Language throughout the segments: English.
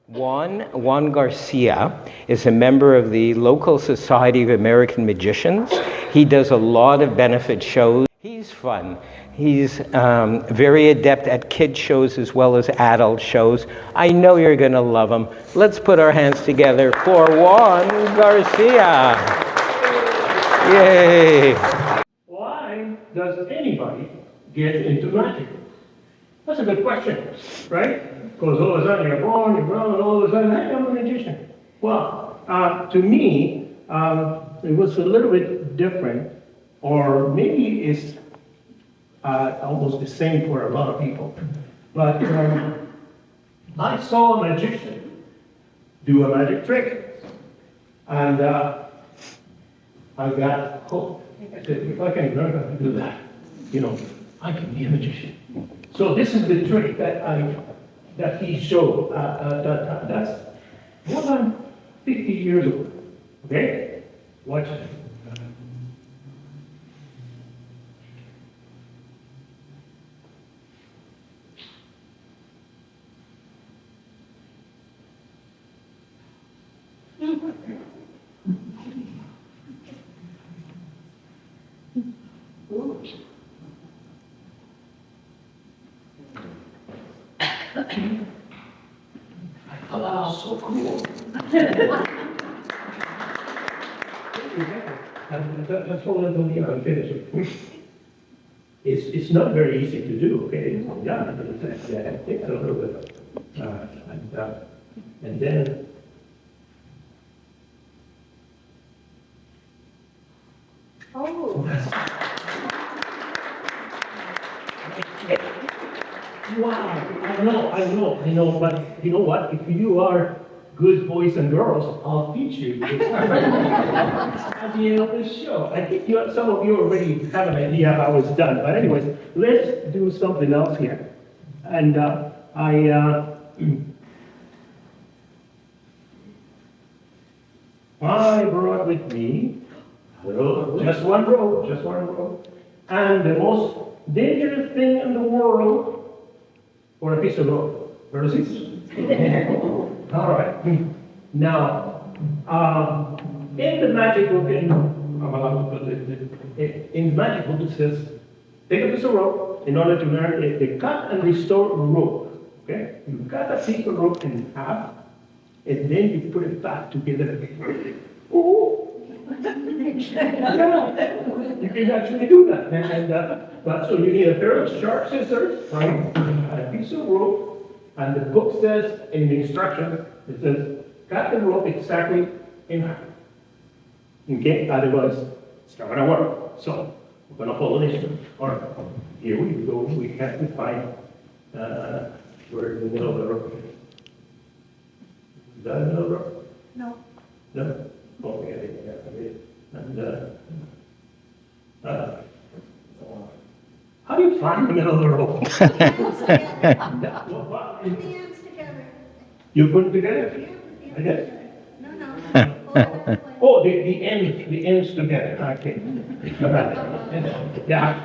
Juan Garcia is a member of the local Society of American Magicians. He does a lot of benefit shows. He's fun. He's very adept at kid shows as well as adult shows. I know you're going to love him. Let's put our hands together for Juan Garcia. Yay! Why does anybody get into magic? That's a good question, right? Because all of a sudden you're born, and all of a sudden, hey, I'm a magician. Well, to me, it was a little bit different, or maybe it's almost the same for a lot of people. But I saw a magician do a magic trick, and I got hooked. I said, if I can learn how to do that, I can be a magician. So this is the trick that he showed. That's more than 50 years ago. Okay? Watch it. Oh, so cool. That's all I don't even finish it. It's not very easy to do, okay? Yeah, it takes a little bit. And then wow, I know, but you know what? If you are good boys and girls, I'll teach you at the end of the show. I think some of you already have an idea how it's done, but anyways, let's do something else here. And I brought with me just one rope, and the most dangerous thing in the world for a piece of rope. Versus? All right. Now, in the magic book, in the magic book, it says, take a piece of rope in order to learn the cut and restore rope. Okay? You cut a piece of rope in half, and then you put it back together. Oh! Yeah, you can actually do that. But so you need a pair of sharp scissors, right? A piece of rope, and the book says in the instructions, it says, cut the rope exactly in half. Okay, otherwise it's not gonna work. So we're gonna follow this. All right, here we go. We have to find where the middle of the rope is. Is that the middle of the rope? No. No? Okay, and how do you find the middle of the rope? Put the ends together. You put it together? I guess. No. Oh, the ends together. Okay. Yeah.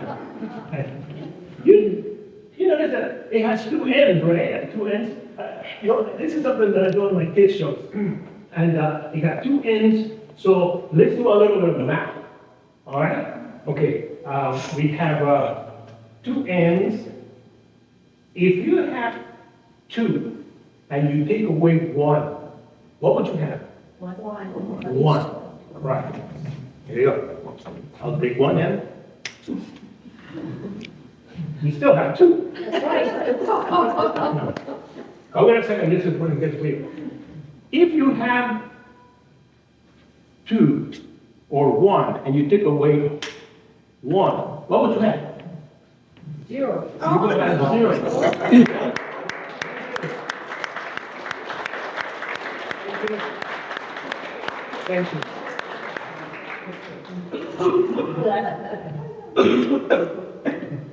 You notice that it has two ends, right? Two ends. This is something that I do on my kids shows, and it got two ends. So let's do a little bit of the math. All right. Okay. We have two ends. If you have two and you take away one, what would you have? One. Right. Here you go. I'll take one end. You still have two. Hold on a second. This is when it gets weird. If you have two or one and you take away one, what would you have? Zero. You would have zero. Thank you.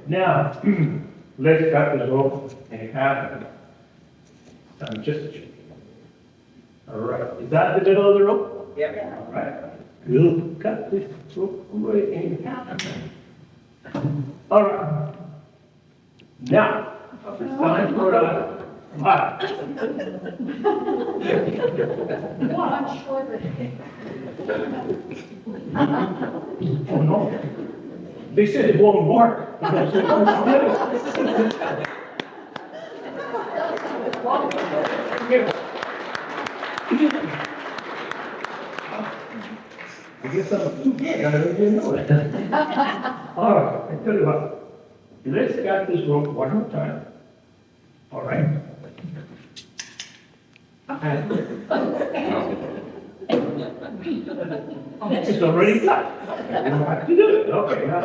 Now, let's cut this rope in half. I'm just checking. All right. Is that the middle of the rope? Yeah. All right. We'll cut this rope right in half. All right. Now, it's time for I'm sure that. Oh, no. They said it won't work. I guess I'm too big, I don't even know it. All right, I tell you what, let's get this rope one more time. All right? And it's already done. You don't have to do it. Okay, now,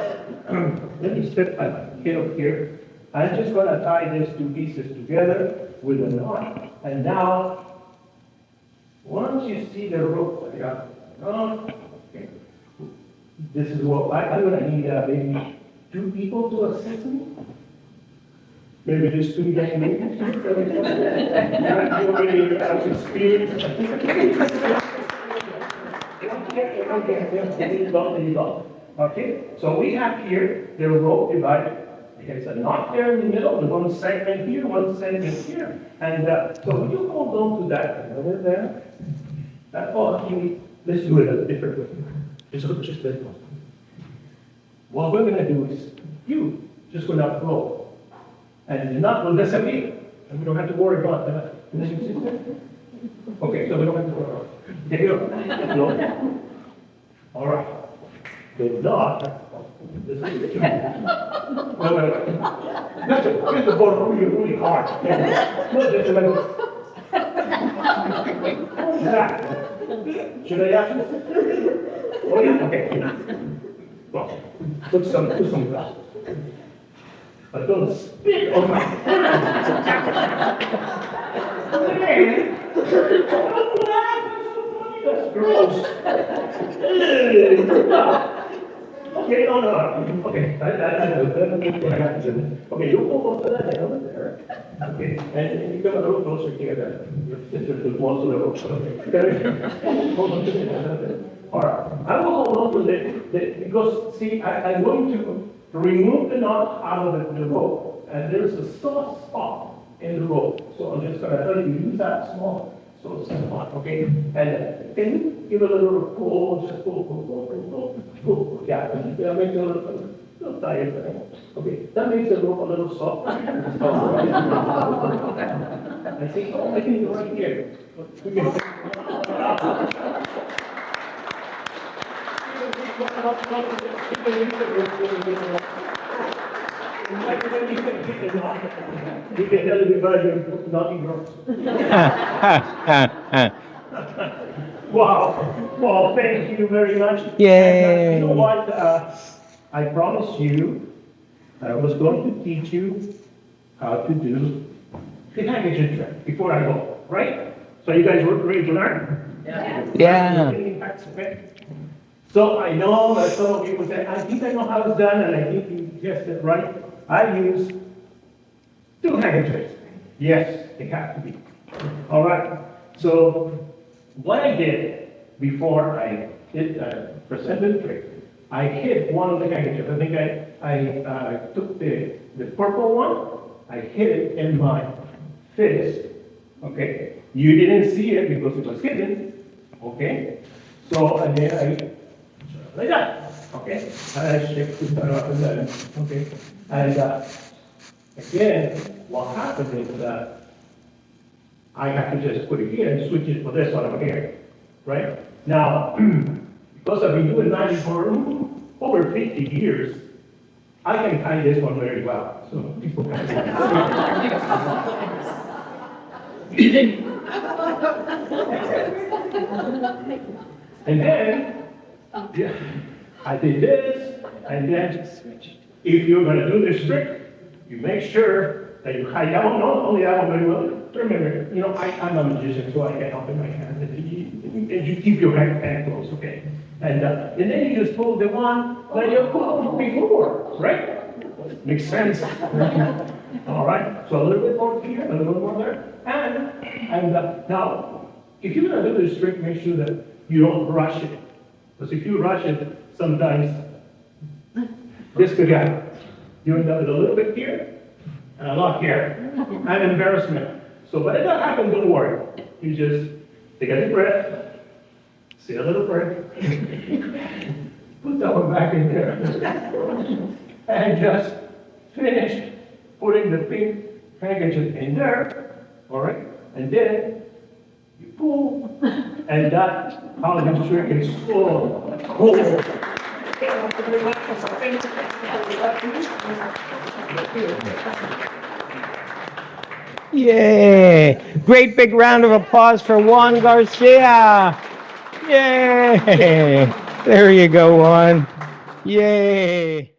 let me step here. I'm just going to tie these two pieces together with a knot. And now, once you see the rope, I got the knot. Okay. This is what I'm going to need maybe 2 people to assist me. Maybe just 2 young ladies. You already have experience. Okay, so we have here the rope divided. There's a knot there in the middle, the one segment here, one segment here. And so when you hold on to that, over there, that's all you need. Let's do it a different way. Just this one. What we're going to do is, you just going to blow. And the knot will disappear. And we don't have to worry about that. Okay, so we don't have to worry about it. There you go. Blow. All right. The knot. Wait. Get the ball really, really hard. No, just a little. Should I ask you? Oh, yeah, okay. Well, put some glasses. But don't spit on my That's gross. Okay, no. Okay, okay, you hold on to that over there. Okay, and you come a little closer here. Your sister just wants a little closer. Hold on to that. All right, I will hold on to it because, see, I'm going to remove the knot out of the rope, and there's a soft spot in the rope. So I'm just going to tell you, use that small soft spot, okay? And can you give a little pull, just pull. Yeah, that makes it a little tired. Okay, that makes the rope a little soft. I think you're right here. You can tell me about your naughty girls. Wow, thank you very much. Yay. And, you know what? I promised you I was going to teach you how to do the handkerchief trick before I go, right? So you guys were ready to learn? Yeah. So I know that some of you will say, I think I know how it's done, and I think you guessed it right. I use 2 handkerchiefs. Yes, they have to be. All right. So what I did before I presented the trick, I hit one of the handkerchiefs. I think I took the purple one, I hit it in my fist. Okay. You didn't see it because it was hidden. Okay. So and then I like that. Okay. And I shake this up and down. Okay. And again, what happened is that I have to just put it here and switch it for this one over here. Right? Now, because I've been doing that for over 50 years, I can tie this one very well. So people can And then, yeah, I did this, and then if you're going to do this trick, you make sure that you hide down, not only that one very well. Remember, you know, I'm a magician, so I can open my hand, and you keep your hand closed, okay? And then you just pull the one that you pulled before, right? Makes sense. All right, so a little bit more here, a little more there. And now, if you're going to do this trick, make sure that you don't rush it. Because if you rush it, sometimes this could happen. You end up with a little bit here, and a lot here, and embarrassment. So, but if that happens, don't worry. You just take a deep breath, say a little prayer, put that one back in there, and just finish putting the pink handkerchief in there, all right? And then you pull, and that's how this trick is so cool. Yay! Great big round of applause for Juan Garcia. Yay! There you go, Juan. Yay!